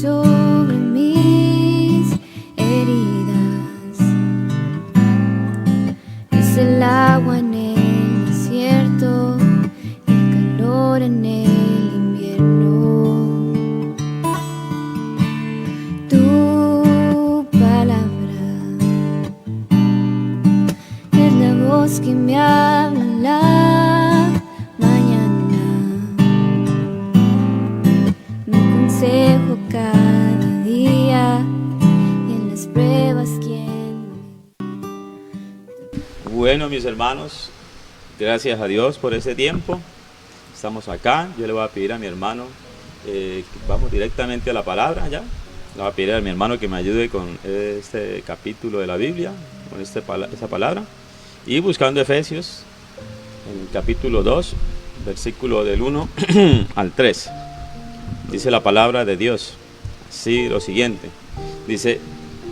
sobre mis heridas. Es el agua en el desierto y el calor en el invierno. Tu palabra es la voz que me habla en la mañana, mi consejo cada día y en las pruebas quien. Bueno, mis hermanos, gracias a Dios por ese tiempo. Estamos acá. Yo le voy a pedir a mi hermano, vamos directamente a la palabra ya. Le voy a pedir a mi hermano que me ayude con este capítulo de la Biblia, con esa palabra. Y buscando Efesios, en el capítulo 2, versículo del 1 al 3. Dice la palabra de Dios, así lo siguiente. Dice: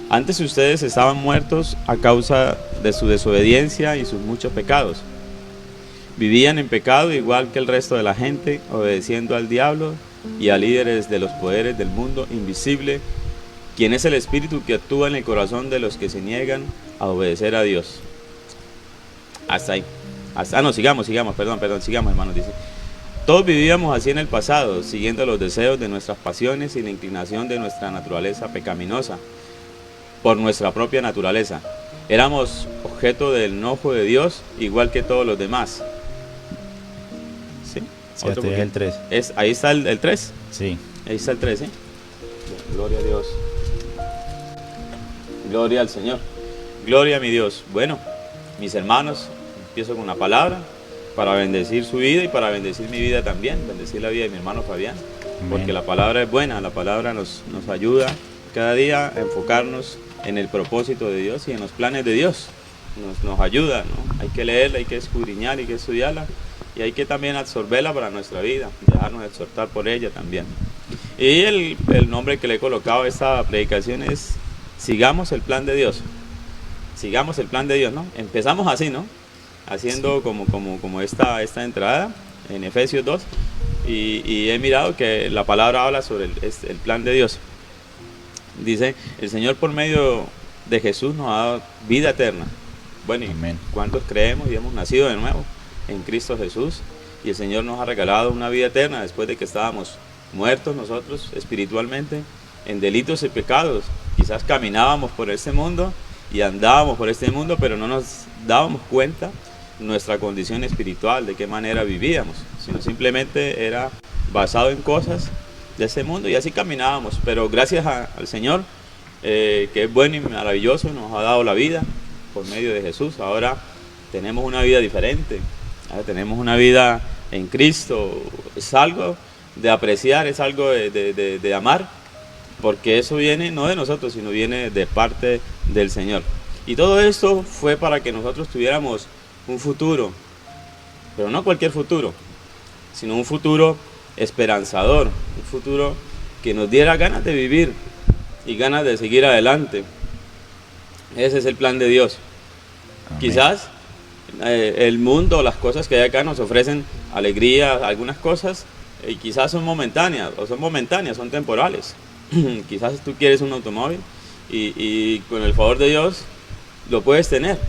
antes ustedes estaban muertos a causa de su desobediencia y sus muchos pecados. Vivían en pecado igual que el resto de la gente, obedeciendo al diablo y a líderes de los poderes del mundo invisible, quien es el espíritu que actúa en el corazón de los que se niegan a obedecer a Dios. Hasta ahí. Sigamos, hermanos. Dice: todos vivíamos así en el pasado, siguiendo los deseos de nuestras pasiones y la inclinación de nuestra naturaleza pecaminosa, por nuestra propia naturaleza. Éramos objeto del enojo de Dios, igual que todos los demás. ¿Sí? Sí, este es el 3. Ahí está el 3. Sí. Ahí está el 3, ¿sí? Gloria a Dios. Gloria al Señor. Gloria a mi Dios. Bueno, mis hermanos, empiezo con una palabra para bendecir su vida y para bendecir mi vida también, bendecir la vida de mi hermano Fabián. Amén. Porque la palabra es buena, la palabra nos ayuda cada día a enfocarnos en el propósito de Dios y en los planes de Dios. Nos ayuda, ¿no? Hay que leerla, hay que escudriñar, hay que estudiarla y hay que también absorberla para nuestra vida, dejarnos exhortar por ella también. Y el nombre que le he colocado a esta predicación es: sigamos el plan de Dios. Sigamos el plan de Dios, ¿no? Empezamos así, ¿no? Haciendo como esta entrada en Efesios 2 y he mirado que la palabra habla sobre el plan de Dios. Dice: el Señor por medio de Jesús nos ha dado vida eterna. Bueno, amén. ¿Cuántos creemos y hemos nacido de nuevo en Cristo Jesús? Y el Señor nos ha regalado una vida eterna después de que estábamos muertos nosotros espiritualmente en delitos y pecados. Quizás caminábamos por este mundo y andábamos por este mundo, pero no nos dábamos cuenta nuestra condición espiritual, de qué manera vivíamos, sino simplemente era basado en cosas de ese mundo y así caminábamos. Pero gracias al Señor, que es bueno y maravilloso, nos ha dado la vida por medio de Jesús. Ahora tenemos una vida diferente, ahora tenemos una vida en Cristo. Es algo de apreciar, es algo de amar, porque eso viene no de nosotros, sino viene de parte del Señor. Y todo esto fue para que nosotros tuviéramos un futuro, pero no cualquier futuro, sino un futuro esperanzador, un futuro que nos diera ganas de vivir y ganas de seguir adelante. Ese es el plan de Dios. Amén. Quizás el mundo, las cosas que hay acá nos ofrecen alegría, algunas cosas, y quizás son momentáneas, son temporales. Quizás tú quieres un automóvil y con el favor de Dios lo puedes tener,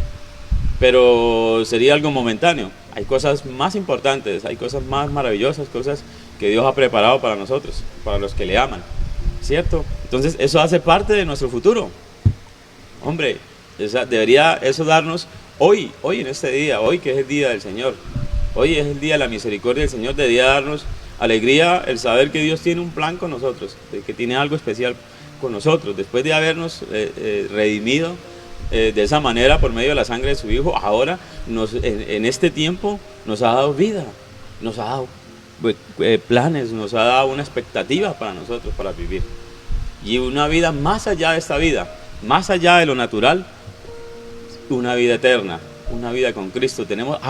pero sería algo momentáneo. Hay cosas más importantes, hay cosas más maravillosas, cosas que Dios ha preparado para nosotros, para los que le aman, ¿cierto? Entonces eso hace parte de nuestro futuro. Hombre, debería eso darnos hoy en este día, hoy que es el día del Señor, hoy es el día de la misericordia del Señor, debería darnos alegría el saber que Dios tiene un plan con nosotros, que tiene algo especial con nosotros. Después de habernos redimido de esa manera por medio de la sangre de su Hijo, ahora en este tiempo nos ha dado vida, nos ha dado planes, nos ha dado una expectativa para nosotros para vivir. Y una vida más allá de esta vida, más allá de lo natural, una vida eterna, una vida con Cristo. Tenemos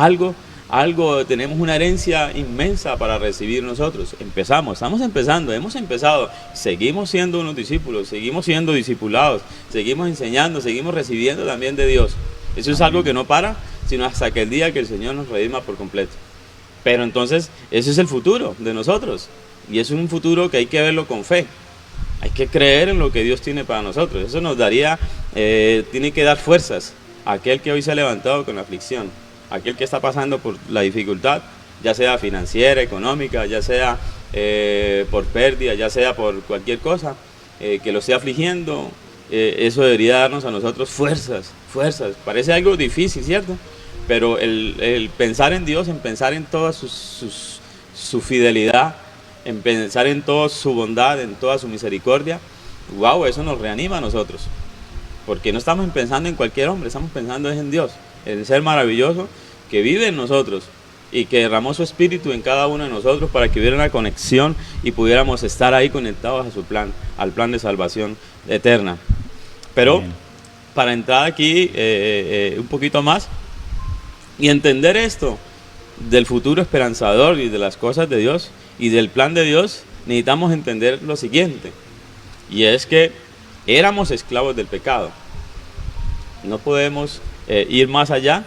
tenemos una herencia inmensa para recibir nosotros. Estamos empezando, hemos empezado, seguimos siendo unos discípulos, seguimos siendo discipulados, seguimos enseñando, seguimos recibiendo también de Dios. Eso es algo que no para, sino hasta que el día que el Señor nos redima por completo. Pero entonces, ese es el futuro de nosotros, y es un futuro que hay que verlo con fe. Hay que creer en lo que Dios tiene para nosotros. Eso nos daría, tiene que dar fuerzas a aquel que hoy se ha levantado con la aflicción, a aquel que está pasando por la dificultad, ya sea financiera, económica, ya sea por pérdida, ya sea por cualquier cosa que lo esté afligiendo. Eso debería darnos a nosotros fuerzas. Parece algo difícil, ¿cierto? Pero el pensar en Dios, en pensar en toda su fidelidad, en pensar en toda su bondad, en toda su misericordia, wow, eso nos reanima a nosotros. Porque no estamos pensando en cualquier hombre, estamos pensando en Dios, el ser maravilloso que vive en nosotros y que derramó su espíritu en cada uno de nosotros para que hubiera una conexión y pudiéramos estar ahí conectados a su plan, al plan de salvación eterna. Pero para entrar aquí un poquito más y entender esto del futuro esperanzador y de las cosas de Dios y del plan de Dios, necesitamos entender lo siguiente, y es que éramos esclavos del pecado. No podemos ir más allá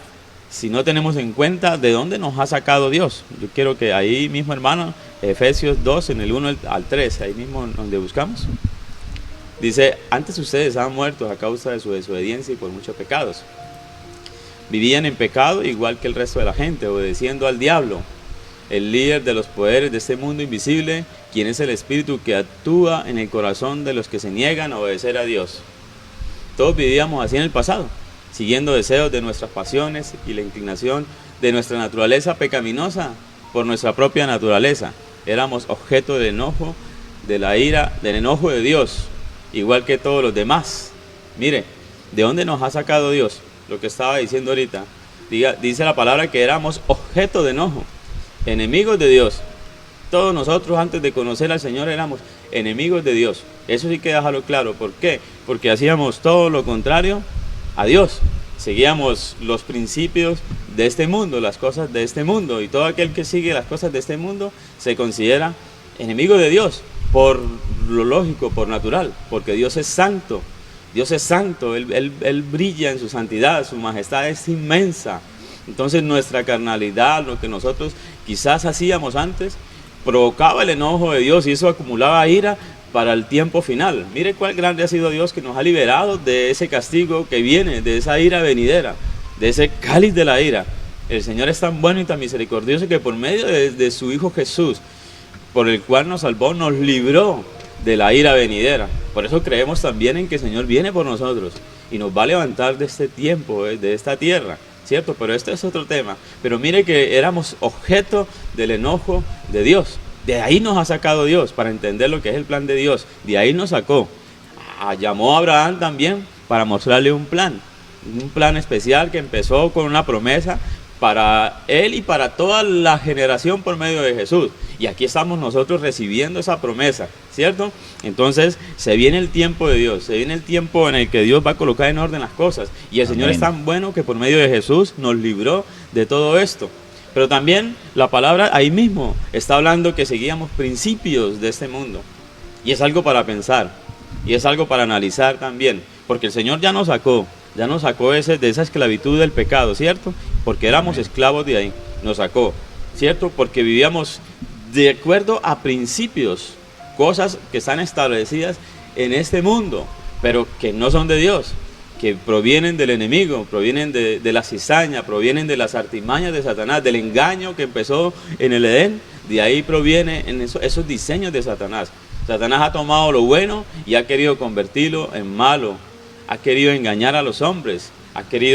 si no tenemos en cuenta de dónde nos ha sacado Dios. Yo quiero que ahí mismo, hermano, Efesios 2, en el 1 al 3, ahí mismo donde buscamos, dice: antes ustedes estaban muertos a causa de su desobediencia y por muchos pecados. Vivían en pecado igual que el resto de la gente, obedeciendo al diablo, el líder de los poderes de este mundo invisible, quien es el espíritu que actúa en el corazón de los que se niegan a obedecer a Dios. Todos vivíamos así en el pasado, siguiendo deseos de nuestras pasiones y la inclinación de nuestra naturaleza pecaminosa por nuestra propia naturaleza. Éramos objeto del enojo, de la ira, del enojo de Dios, igual que todos los demás. Mire, ¿de dónde nos ha sacado Dios? Lo que estaba diciendo ahorita. Dice la palabra que éramos objeto de enojo, enemigos de Dios. Todos nosotros antes de conocer al Señor éramos enemigos de Dios. Eso sí que dejarlo claro. ¿Por qué? Porque hacíamos todo lo contrario a Dios. Seguíamos los principios de este mundo, las cosas de este mundo. Y todo aquel que sigue las cosas de este mundo se considera enemigo de Dios. Por lo lógico, por natural. Porque Dios es santo. Dios es santo. Él brilla en su santidad. Su majestad es inmensa. Entonces nuestra carnalidad, lo que nosotros quizás hacíamos antes, provocaba el enojo de Dios y eso acumulaba ira para el tiempo final. Mire cuál grande ha sido Dios, que nos ha liberado de ese castigo que viene, de esa ira venidera, de ese cáliz de la ira. El Señor es tan bueno y tan misericordioso que por medio de su Hijo Jesús, por el cual nos salvó, nos libró de la ira venidera. Por eso creemos también en que el Señor viene por nosotros y nos va a levantar de este tiempo, de esta tierra, ¿cierto? Pero este es otro tema. Pero mire que éramos objeto del enojo de Dios. De ahí nos ha sacado Dios, para entender lo que es el plan de Dios. De ahí nos sacó. Llamó a Abraham también para mostrarle un plan especial que empezó con una promesa para él y para toda la generación por medio de Jesús. Y aquí estamos nosotros recibiendo esa promesa, ¿cierto? Entonces se viene el tiempo de Dios, se viene el tiempo en el que Dios va a colocar en orden las cosas. Y el Señor es tan bueno que por medio de Jesús nos libró de todo esto. Pero también la palabra ahí mismo está hablando que seguíamos principios de este mundo. Y es algo para pensar, y es algo para analizar también. Porque el Señor ya nos sacó de esa esclavitud del pecado, ¿cierto? Porque éramos esclavos de ahí, nos sacó, ¿cierto? Porque vivíamos de acuerdo a principios, cosas que están establecidas en este mundo, pero que no son de Dios, que provienen del enemigo, provienen de la cizaña, provienen de las artimañas de Satanás, del engaño que empezó en el Edén. De ahí provienen esos diseños de Satanás. Satanás ha tomado lo bueno y ha querido convertirlo en malo, ha querido engañar a los hombres,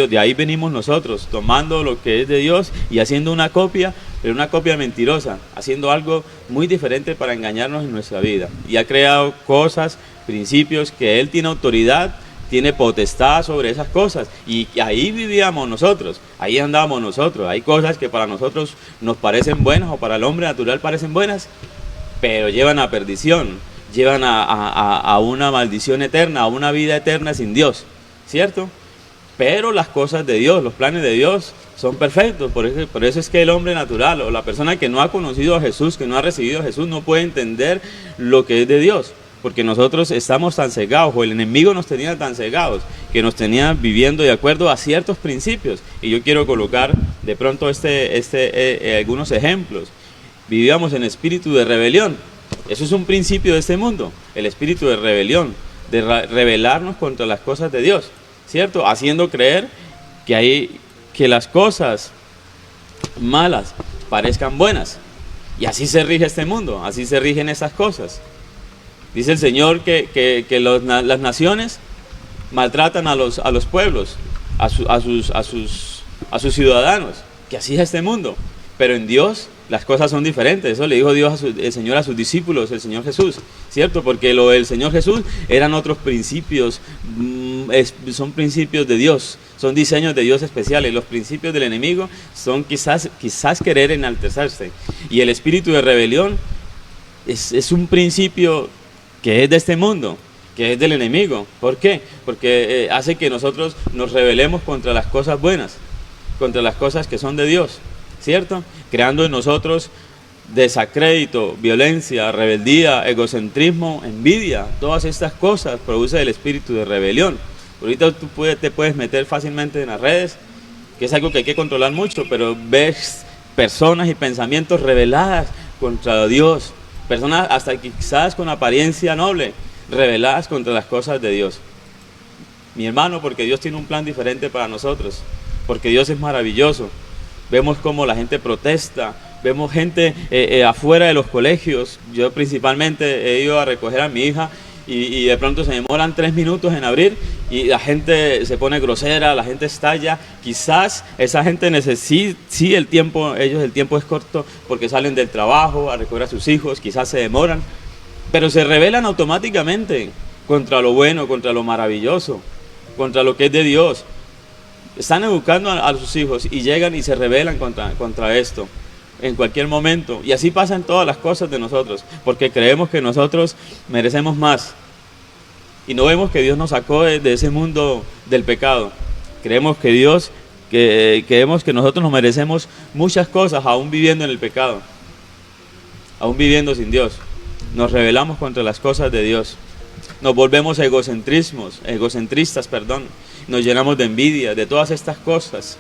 de ahí venimos nosotros, tomando lo que es de Dios y haciendo una copia, pero una copia mentirosa, haciendo algo muy diferente para engañarnos en nuestra vida. Y ha creado cosas, principios que Él tiene autoridad, tiene potestad sobre esas cosas, y ahí vivíamos nosotros, ahí andábamos nosotros. Hay cosas que para nosotros nos parecen buenas o para el hombre natural parecen buenas, pero llevan a perdición, llevan a una maldición eterna, a una vida eterna sin Dios, ¿cierto? Pero las cosas de Dios, los planes de Dios son perfectos. Por eso es que el hombre natural o la persona que no ha conocido a Jesús, que no ha recibido a Jesús, no puede entender lo que es de Dios. Porque nosotros estamos tan cegados, o el enemigo nos tenía tan cegados, que nos tenía viviendo de acuerdo a ciertos principios. Y yo quiero colocar de pronto algunos ejemplos. Vivíamos en espíritu de rebelión. Eso es un principio de este mundo, el espíritu de rebelión, de rebelarnos contra las cosas de Dios, ¿cierto? Haciendo creer que las cosas malas parezcan buenas. Y así se rige este mundo, así se rigen esas cosas. Dice el Señor que las naciones maltratan a los pueblos, a sus ciudadanos, que así es este mundo. Pero en Dios las cosas son diferentes. Eso le dijo el Señor a sus discípulos, el Señor Jesús, ¿cierto? Porque lo del Señor Jesús eran otros principios, son principios de Dios, son diseños de Dios especiales. Los principios del enemigo son quizás querer enaltecerse. Y el espíritu de rebelión es un principio que es de este mundo, que es del enemigo. ¿Por qué? Porque hace que nosotros nos rebelemos contra las cosas buenas, contra las cosas que son de Dios, ¿cierto? Creando en nosotros desacrédito, violencia, rebeldía, egocentrismo, envidia. Todas estas cosas produce el espíritu de rebelión. Ahorita tú te puedes meter fácilmente en las redes, que es algo que hay que controlar mucho, pero ves personas y pensamientos rebeladas contra Dios, personas hasta quizás con apariencia noble, rebeladas contra las cosas de Dios. Mi hermano, porque Dios tiene un plan diferente para nosotros, porque Dios es maravilloso. Vemos cómo la gente protesta, vemos gente afuera de los colegios. Yo principalmente he ido a recoger a mi hija y de pronto se demoran 3 minutos en abrir y la gente se pone grosera, la gente estalla. Quizás esa gente necesita, sí, el tiempo es corto porque salen del trabajo a recoger a sus hijos, quizás se demoran, pero se rebelan automáticamente contra lo bueno, contra lo maravilloso, contra lo que es de Dios. Están educando a sus hijos y llegan y se rebelan contra esto en cualquier momento. Y así pasan todas las cosas de nosotros, porque creemos que nosotros merecemos más. Y no vemos que Dios nos sacó de ese mundo del pecado. Creemos que nosotros nos merecemos muchas cosas aún viviendo en el pecado, aún viviendo sin Dios. Nos rebelamos contra las cosas de Dios. Nos volvemos egocentristas, nos llenamos de envidia, de todas estas cosas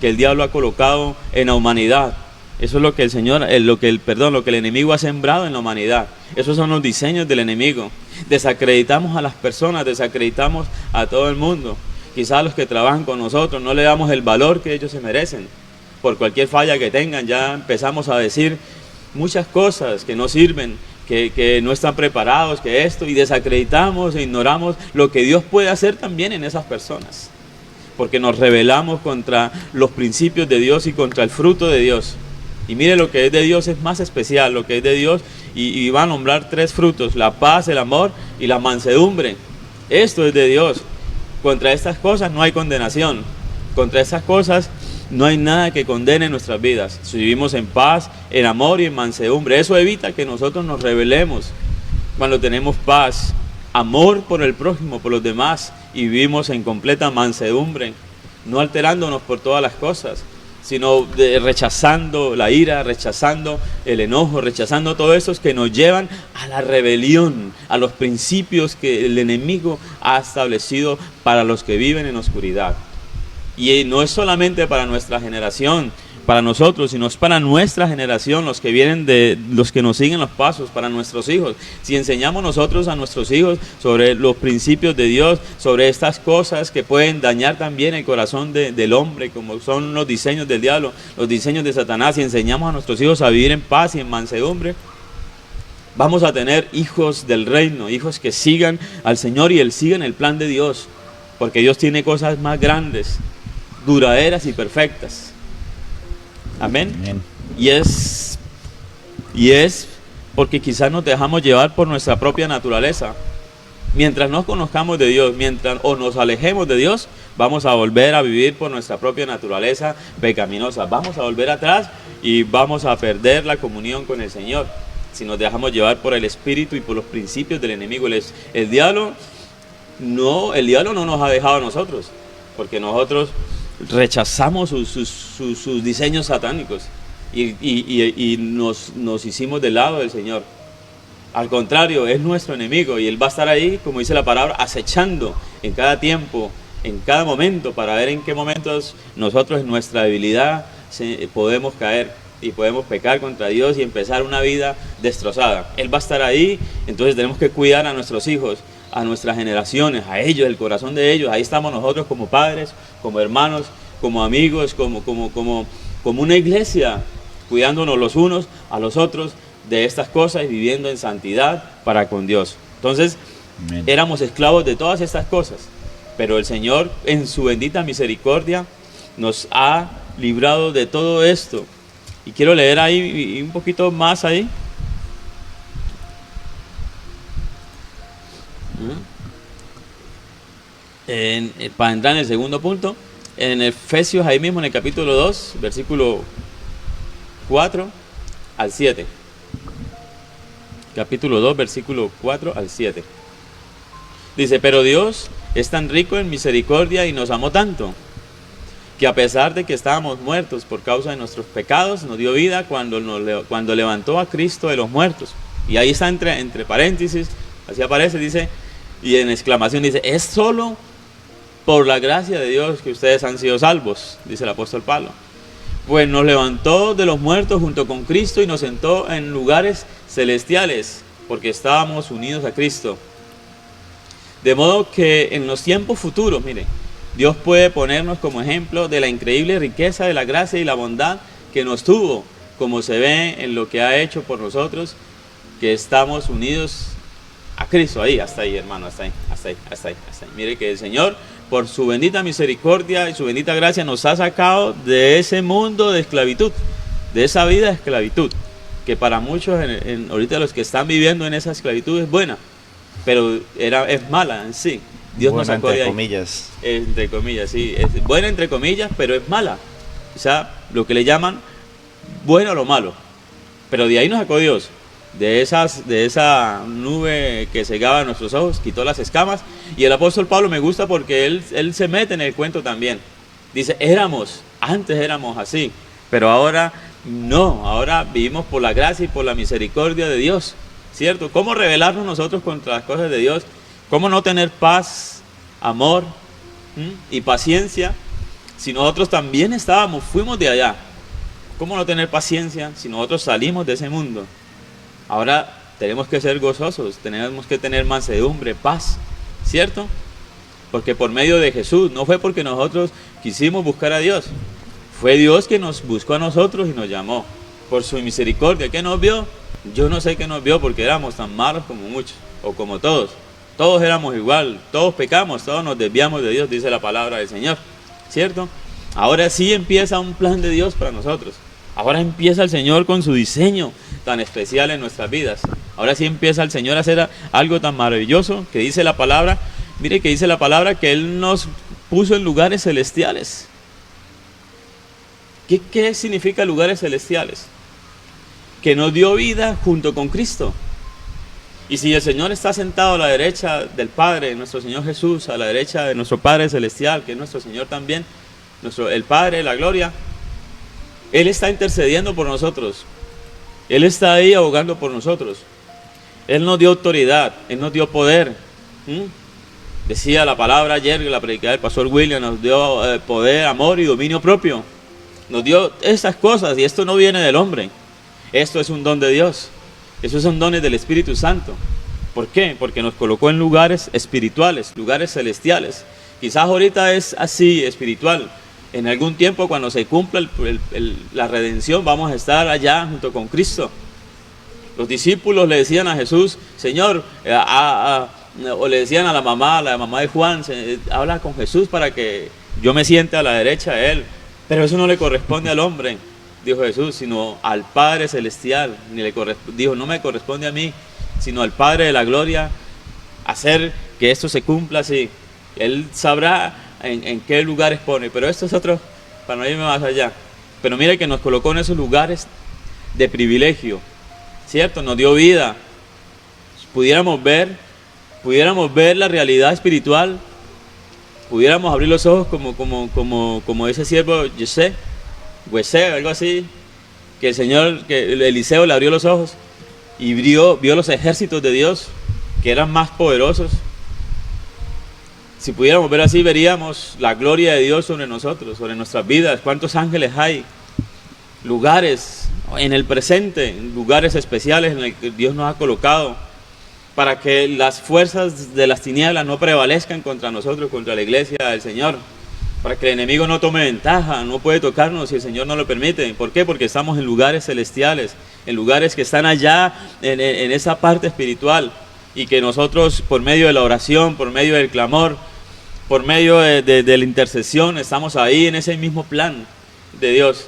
que el diablo ha colocado en la humanidad. Eso es lo que lo que el enemigo ha sembrado en la humanidad. Esos son los diseños del enemigo. Desacreditamos a las personas, desacreditamos a todo el mundo. Quizás a los que trabajan con nosotros no le damos el valor que ellos se merecen. Por cualquier falla que tengan, ya empezamos a decir muchas cosas que no sirven, que no están preparados, que esto, y desacreditamos e ignoramos lo que Dios puede hacer también en esas personas, porque nos rebelamos contra los principios de Dios y contra el fruto de Dios. Y mire, lo que es de Dios es más especial, lo que es de Dios, y va a nombrar 3 frutos: la paz, el amor y la mansedumbre. Esto es de Dios. Contra estas cosas no hay condenación, contra estas cosas no hay nada que condene nuestras vidas. Si vivimos en paz, en amor y en mansedumbre, eso evita que nosotros nos rebelemos. Cuando tenemos paz, amor por el prójimo, por los demás, y vivimos en completa mansedumbre, no alterándonos por todas las cosas, sino rechazando la ira, rechazando el enojo, rechazando todo eso que nos llevan a la rebelión, a los principios que el enemigo ha establecido para los que viven en oscuridad. Y no es solamente para nuestra generación, para nosotros, sino es para nuestra generación, los que nos siguen los pasos, para nuestros hijos. Si enseñamos nosotros a nuestros hijos sobre los principios de Dios, sobre estas cosas que pueden dañar también el corazón del hombre, como son los diseños del diablo, los diseños de Satanás, si enseñamos a nuestros hijos a vivir en paz y en mansedumbre, vamos a tener hijos del reino, hijos que sigan al Señor y sigan el plan de Dios, porque Dios tiene cosas más grandes, duraderas y perfectas. Amén. Amén. Y es porque quizás nos dejamos llevar por nuestra propia naturaleza. Mientras no conozcamos de Dios, o nos alejemos de Dios, vamos a volver a vivir por nuestra propia naturaleza pecaminosa. Vamos a volver atrás y vamos a perder la comunión con el Señor si nos dejamos llevar por el espíritu y por los principios del enemigo. El diablo no nos ha dejado a nosotros, porque nosotros rechazamos sus diseños satánicos y nos hicimos del lado del Señor. Al contrario, es nuestro enemigo y Él va a estar ahí, como dice la palabra, acechando en cada tiempo, en cada momento, para ver en qué momentos nosotros en nuestra debilidad podemos caer. y podemos pecar contra Dios y empezar una vida destrozada. Él va a estar ahí, entonces tenemos que cuidar a nuestros hijos, a nuestras generaciones, a ellos, el corazón de ellos. Ahí estamos nosotros como padres, como hermanos, como amigos, como una iglesia, cuidándonos los unos a los otros de estas cosas y viviendo en santidad para con Dios. Entonces, Amén. éramos esclavos de todas estas cosas, pero el Señor en su bendita misericordia nos ha librado de todo esto. Y quiero leer ahí un poquito más ahí. Para entrar en el segundo punto, en Efesios, ahí mismo en el capítulo 2, versículo 4 al 7. Capítulo 2, versículo 4 al 7. Dice, pero Dios es tan rico en misericordia y nos amó tanto, que a pesar de que estábamos muertos por causa de nuestros pecados, nos dio vida cuando levantó a Cristo de los muertos. Y ahí está entre paréntesis, así aparece, dice, y en exclamación dice, es solo por la gracia de Dios que ustedes han sido salvos, dice el apóstol Pablo. Pues nos levantó de los muertos junto con Cristo y nos sentó en lugares celestiales, porque estábamos unidos a Cristo. De modo que en los tiempos futuros, mire, Dios puede ponernos como ejemplo de la increíble riqueza de la gracia y la bondad que nos tuvo, como se ve en lo que ha hecho por nosotros, que estamos unidos a Cristo. Ahí, hasta ahí, hermano, hasta ahí. Mire que el Señor, por su bendita misericordia y su bendita gracia, nos ha sacado de ese mundo de esclavitud, de esa vida de esclavitud, que para muchos, ahorita los que están viviendo en esa esclavitud es buena, pero es mala en sí. Dios Buena, nos sacó de entre ahí. comillas. Entre comillas, sí. Es buena entre comillas, pero es mala. O sea, lo que le llaman bueno o lo malo. Pero de ahí nos sacó Dios. De esa nube que cegaba nuestros ojos, quitó las escamas. Y el apóstol Pablo me gusta porque él se mete en el cuento también. Dice, antes éramos así, pero ahora no. Ahora vivimos por la gracia y por la misericordia de Dios. ¿Cierto? ¿Cómo rebelarnos nosotros contra las cosas de Dios? ¿Cómo no tener paz, amor y paciencia si nosotros también fuimos de allá? ¿Cómo no tener paciencia si nosotros salimos de ese mundo? Ahora tenemos que ser gozosos, tenemos que tener mansedumbre, paz, ¿cierto? Porque por medio de Jesús, no fue porque nosotros quisimos buscar a Dios, fue Dios que nos buscó a nosotros y nos llamó. Por su misericordia, ¿qué nos vio? Yo no sé qué nos vio porque éramos tan malos como muchos, o como todos. Todos éramos igual, todos pecamos, todos nos desviamos de Dios, dice la palabra del Señor, ¿cierto? Ahora sí empieza un plan de Dios para nosotros. Ahora empieza el Señor con su diseño tan especial en nuestras vidas. Ahora sí empieza el Señor a hacer algo tan maravilloso que dice la palabra. Mire que dice la palabra que Él nos puso en lugares celestiales. ¿Qué significa lugares celestiales? Que nos dio vida junto con Cristo. Y si el Señor está sentado a la derecha del Padre, nuestro Señor Jesús, a la derecha de nuestro Padre Celestial, que es nuestro Señor también, el Padre de la gloria, Él está intercediendo por nosotros. Él está ahí abogando por nosotros. Él nos dio autoridad, Él nos dio poder. Decía la palabra ayer, la predicada del pastor William, nos dio poder, amor y dominio propio. Nos dio esas cosas y esto no viene del hombre. Esto es un don de Dios. Esos son dones del Espíritu Santo. ¿Por qué? Porque nos colocó en lugares espirituales, lugares celestiales. Quizás ahorita es así, espiritual. En algún tiempo, cuando se cumpla la redención, vamos a estar allá junto con Cristo. Los discípulos le decían a Jesús, Señor, o le decían a la mamá de Juan, habla con Jesús para que yo me siente a la derecha de Él. Pero eso no le corresponde al hombre, dijo Jesús, sino al Padre Celestial. Dijo, no me corresponde a mí, sino al Padre de la gloria, hacer que esto se cumpla así. Él sabrá en qué lugares pone, pero esto es otro, para no irme más allá. Pero mire que nos colocó en esos lugares de privilegio, ¿cierto? Nos dio vida. Pudiéramos ver la realidad espiritual, pudiéramos abrir los ojos como ese siervo José, algo así, que el Señor, que Eliseo le abrió los ojos y vio los ejércitos de Dios que eran más poderosos. Si pudiéramos ver así, veríamos la gloria de Dios sobre nosotros, sobre nuestras vidas. ¿Cuántos ángeles hay? Lugares en el presente, en lugares especiales en los que Dios nos ha colocado, para que las fuerzas de las tinieblas no prevalezcan contra nosotros, contra la iglesia del Señor, para que el enemigo no tome ventaja, no puede tocarnos si el Señor no lo permite. ¿Por qué? Porque estamos en lugares celestiales, en lugares que están allá en esa parte espiritual, y que nosotros, por medio de la oración, por medio del clamor, por medio de la intercesión, estamos ahí en ese mismo plan de Dios,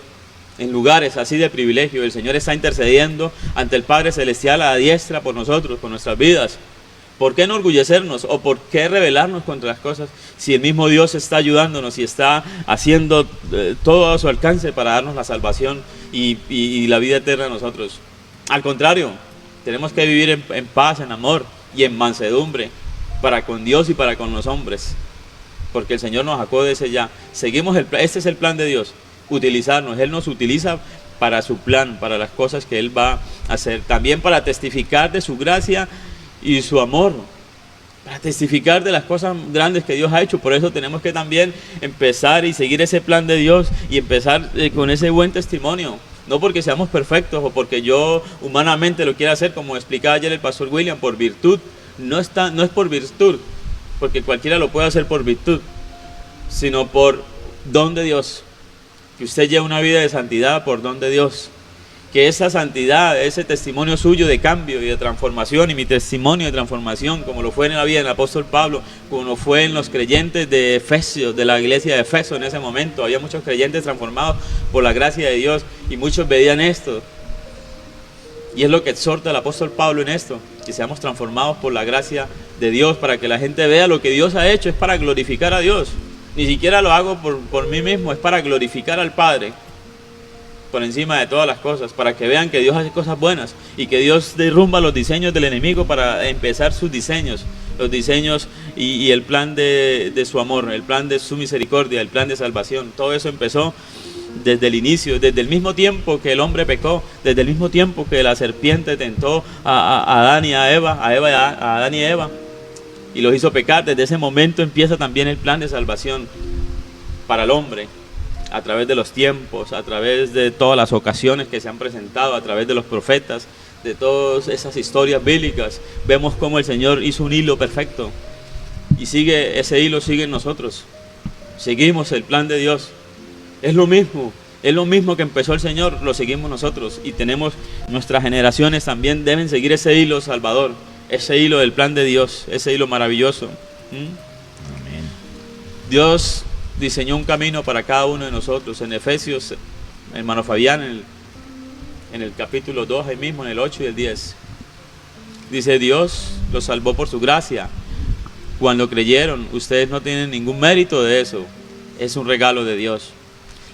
en lugares así de privilegio. El Señor está intercediendo ante el Padre Celestial a la diestra por nosotros, por nuestras vidas. ¿Por qué enorgullecernos o por qué rebelarnos contra las cosas si el mismo Dios está ayudándonos y está haciendo todo a su alcance para darnos la salvación y la vida eterna a nosotros? Al contrario, tenemos que vivir en paz, en amor y en mansedumbre para con Dios y para con los hombres, porque el Señor nos sacó de ese ya. Seguimos este es el plan de Dios, utilizarnos. Él nos utiliza para su plan, para las cosas que Él va a hacer, también para testificar de su gracia y su amor, para testificar de las cosas grandes que Dios ha hecho. Por eso tenemos que también empezar y seguir ese plan de Dios y empezar con ese buen testimonio. No porque seamos perfectos o porque yo humanamente lo quiera hacer, como explicaba ayer el pastor William, por virtud. No es por virtud, porque cualquiera lo puede hacer por virtud, sino por don de Dios. Que usted lleve una vida de santidad por don de Dios. Que esa santidad, ese testimonio suyo de cambio y de transformación, y mi testimonio de transformación, como lo fue en la vida del apóstol Pablo, como lo fue en los creyentes de Efesios, de la iglesia de Efeso en ese momento. Había muchos creyentes transformados por la gracia de Dios y muchos veían esto. Y es lo que exhorta el apóstol Pablo en esto, que seamos transformados por la gracia de Dios, para que la gente vea lo que Dios ha hecho. Es para glorificar a Dios. Ni siquiera lo hago por mí mismo, es para glorificar al Padre por encima de todas las cosas, para que vean que Dios hace cosas buenas y que Dios derrumba los diseños del enemigo para empezar sus diseños, los diseños y el plan de su amor, el plan de su misericordia, el plan de salvación. Todo eso empezó desde el inicio, desde el mismo tiempo que el hombre pecó, desde el mismo tiempo que la serpiente tentó a Adán y a Eva, a Adán y Eva, y los hizo pecar. Desde ese momento empieza también el plan de salvación para el hombre, a través de los tiempos, a través de todas las ocasiones que se han presentado, a través de los profetas, de todas esas historias bíblicas. Vemos cómo el Señor hizo un hilo perfecto, y ese hilo sigue en nosotros. Seguimos el plan de Dios. Es lo mismo que empezó el Señor, lo seguimos nosotros, y tenemos, nuestras generaciones también deben seguir ese hilo salvador, ese hilo del plan de Dios, ese hilo maravilloso. Amén. Dios diseñó un camino para cada uno de nosotros. En Efesios, hermano Fabián, en el capítulo 2, ahí mismo, en el 8 y el 10, dice: Dios los salvó por su gracia. Cuando creyeron, ustedes no tienen ningún mérito de eso, es un regalo de Dios.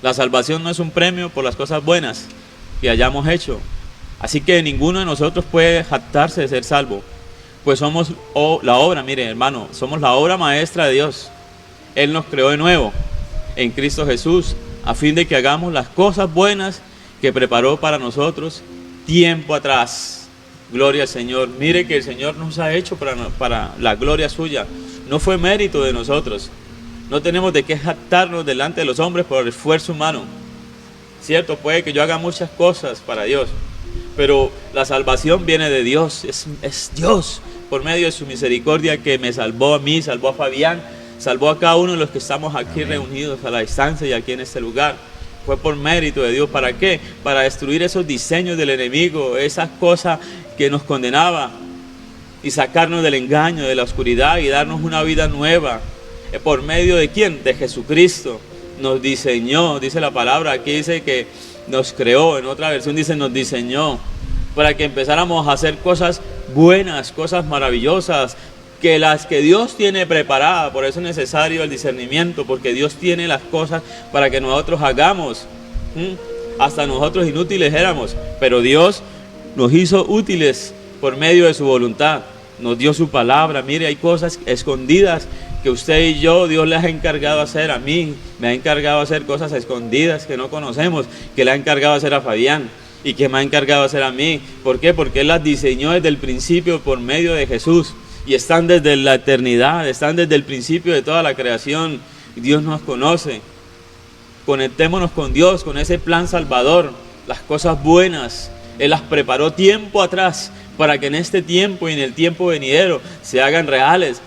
La salvación no es un premio por las cosas buenas que hayamos hecho. Así que ninguno de nosotros puede jactarse de ser salvo, pues somos la obra, mire hermano, somos la obra maestra de Dios. Él nos creó de nuevo en Cristo Jesús, a fin de que hagamos las cosas buenas que preparó para nosotros tiempo atrás. Gloria al Señor. Mire que el Señor nos ha hecho para la gloria suya. No fue mérito de nosotros. No tenemos de qué jactarnos delante de los hombres por el esfuerzo humano. Cierto, puede que yo haga muchas cosas para Dios, pero la salvación viene de Dios. Es Dios, por medio de su misericordia, que me salvó a mí, salvó a Fabián, salvó a cada uno de los que estamos aquí reunidos a la distancia y aquí en este lugar. Fue por mérito de Dios. ¿Para qué? Para destruir esos diseños del enemigo, esas cosas que nos condenaba, y sacarnos del engaño, de la oscuridad, y darnos una vida nueva. ¿Por medio de quién? De Jesucristo. Nos diseñó, dice la palabra, aquí dice que nos creó, en otra versión dice nos diseñó, para que empezáramos a hacer cosas buenas, cosas maravillosas, que las que Dios tiene preparadas. Por eso es necesario el discernimiento, porque Dios tiene las cosas para que nosotros hagamos. Hasta nosotros inútiles éramos, pero Dios nos hizo útiles por medio de su voluntad. Nos dio su palabra. Mire, hay cosas escondidas que usted y yo, Dios les ha encargado hacer. A mí me ha encargado hacer cosas escondidas que no conocemos, que le ha encargado hacer a Fabián y que me ha encargado hacer a mí. ¿Por qué? Porque Él las diseñó desde el principio por medio de Jesús, y están desde la eternidad, están desde el principio de toda la creación. Dios nos conoce. Conectémonos con Dios, con ese plan salvador, las cosas buenas, Él las preparó tiempo atrás para que en este tiempo y en el tiempo venidero se hagan reales,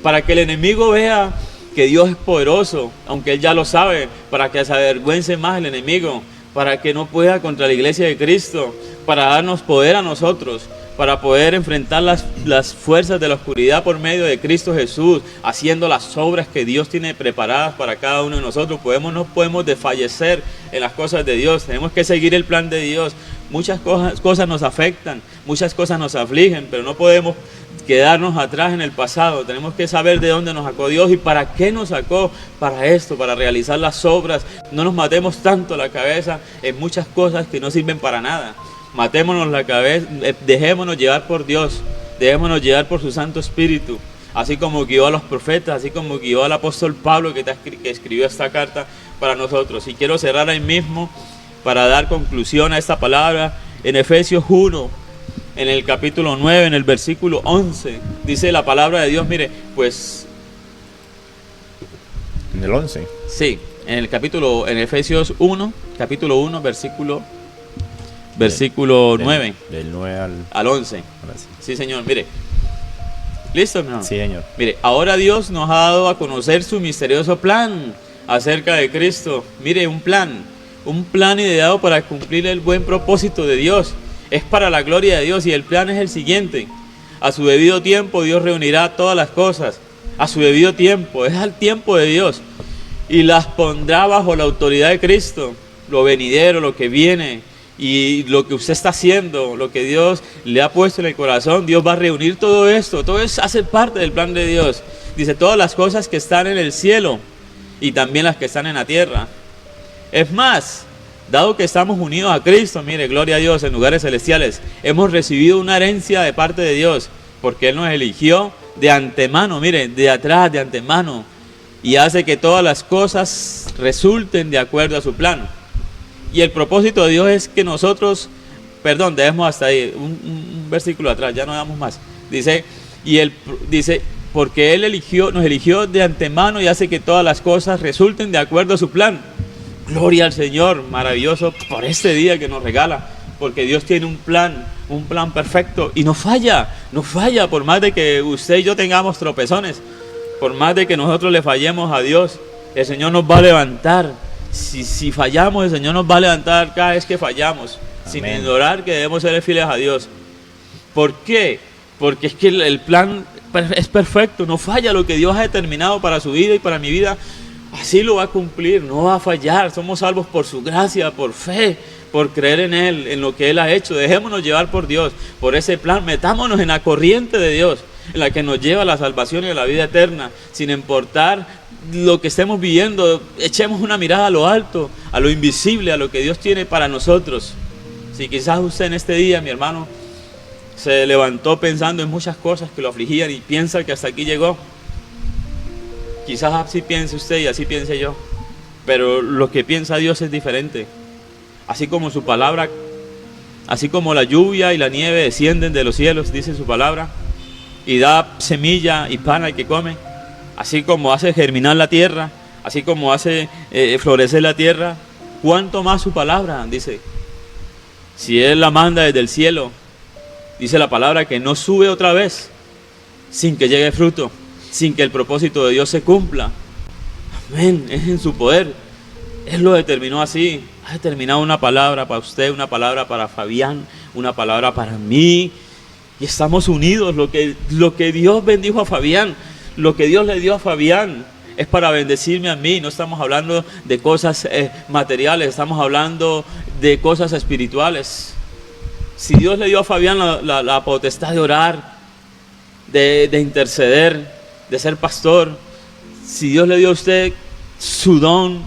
para que el enemigo vea que Dios es poderoso, aunque Él ya lo sabe, para que se avergüence más el enemigo, para que no pueda contra la iglesia de Cristo, para darnos poder a nosotros, para poder enfrentar las fuerzas de la oscuridad por medio de Cristo Jesús, haciendo las obras que Dios tiene preparadas para cada uno de nosotros. No podemos desfallecer en las cosas de Dios, tenemos que seguir el plan de Dios. Muchas cosas nos afectan, muchas cosas nos afligen, pero no podemos quedarnos atrás en el pasado. Tenemos que saber de dónde nos sacó Dios y para qué nos sacó. Para esto, para realizar las obras. No nos matemos tanto la cabeza en muchas cosas que no sirven para nada. Matémonos la cabeza, dejémonos llevar por Dios, dejémonos llevar por su Santo Espíritu, así como guió a los profetas, así como guió al apóstol Pablo que escribió esta carta para nosotros. Y quiero cerrar ahí mismo para dar conclusión a esta palabra en Efesios 1, en el capítulo 9, en el versículo 11, dice la palabra de Dios, mire, pues... ¿En el 11? Sí, en Efesios 1, capítulo 1, versículo 9. Del 9 al 11. Sí, Señor, mire. ¿Listo, hermano? Sí, Señor. Mire, ahora Dios nos ha dado a conocer su misterioso plan acerca de Cristo. Mire, un plan ideado para cumplir el buen propósito de Dios. Es para la gloria de Dios y el plan es el siguiente. A su debido tiempo Dios reunirá todas las cosas. A su debido tiempo, es al tiempo de Dios. Y las pondrá bajo la autoridad de Cristo. Lo venidero, lo que viene y lo que usted está haciendo, lo que Dios le ha puesto en el corazón, Dios va a reunir todo esto. Todo eso hace parte del plan de Dios. Dice, todas las cosas que están en el cielo y también las que están en la tierra. Es más, dado que estamos unidos a Cristo, mire, gloria a Dios, en lugares celestiales, hemos recibido una herencia de parte de Dios, porque Él nos eligió de antemano, mire, de atrás, de antemano, y hace que todas las cosas resulten de acuerdo a su plan. Y el propósito de Dios es que nosotros, dejemos hasta ahí, un versículo atrás, ya no damos más. Dice, porque Él nos eligió de antemano y hace que todas las cosas resulten de acuerdo a su plan. Gloria al Señor, maravilloso por este día que nos regala, porque Dios tiene un plan perfecto y no falla, por más de que usted y yo tengamos tropezones, por más de que nosotros le fallemos a Dios, el Señor nos va a levantar. Si fallamos, el Señor nos va a levantar cada vez que fallamos. Amén. Sin ignorar que debemos ser fieles a Dios. ¿Por qué? Porque es que el plan es perfecto, no falla. Lo que Dios ha determinado para su vida y para mi vida, así lo va a cumplir, no va a fallar. Somos salvos por su gracia, por fe, por creer en Él, en lo que Él ha hecho. Dejémonos llevar por Dios, por ese plan. Metámonos en la corriente de Dios, en la que nos lleva a la salvación y a la vida eterna, sin importar lo que estemos viviendo. Echemos una mirada a lo alto, a lo invisible, a lo que Dios tiene para nosotros. Si quizás usted en este día, mi hermano, se levantó pensando en muchas cosas que lo afligían y piensa que hasta aquí llegó, quizás así piense usted y así piense yo, pero lo que piensa Dios es diferente. Así como su palabra, así como la lluvia y la nieve descienden de los cielos, dice su palabra, y da semilla y pan al que come, así como hace germinar la tierra, así como hace florecer la tierra, ¿cuánto más su palabra? Dice, si Él la manda desde el cielo, dice la palabra que no sube otra vez sin que llegue fruto, sin que el propósito de Dios se cumpla. Amén, es en su poder. Él lo determinó así. Ha determinado una palabra para usted, una palabra para Fabián, una palabra para mí. Y estamos unidos. Lo que Dios bendijo a Fabián, lo que Dios le dio a Fabián, es para bendecirme a mí. No estamos hablando de cosas materiales, estamos hablando de cosas espirituales. Si Dios le dio a Fabián la potestad de orar, de interceder, de ser pastor, si Dios le dio a usted su don,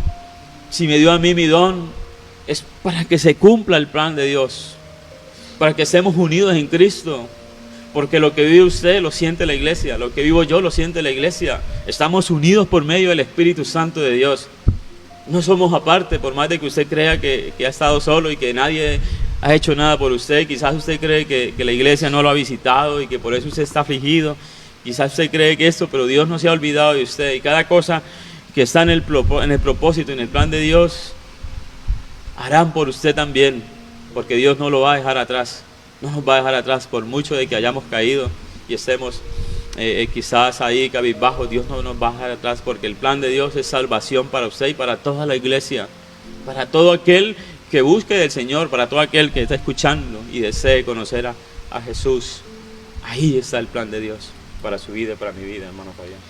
si me dio a mí mi don, es para que se cumpla el plan de Dios, para que estemos unidos en Cristo, porque lo que vive usted lo siente la iglesia, lo que vivo yo lo siente la iglesia. Estamos unidos por medio del Espíritu Santo de Dios. No somos aparte, por más de que usted crea que ha estado solo y que nadie ha hecho nada por usted. Quizás usted cree que la iglesia no lo ha visitado y que por eso usted está afligido. Quizás usted cree que esto, pero Dios no se ha olvidado de usted. Y cada cosa que está en el propósito, en el plan de Dios, harán por usted también, porque Dios no lo va a dejar atrás, no nos va a dejar atrás por mucho de que hayamos caído y estemos quizás ahí cabizbajos. Dios no nos va a dejar atrás, porque el plan de Dios es salvación para usted y para toda la iglesia, para todo aquel que busque del Señor, para todo aquel que está escuchando y desee conocer a Jesús. Ahí está el plan de Dios para su vida y para mi vida, hermano Fabián.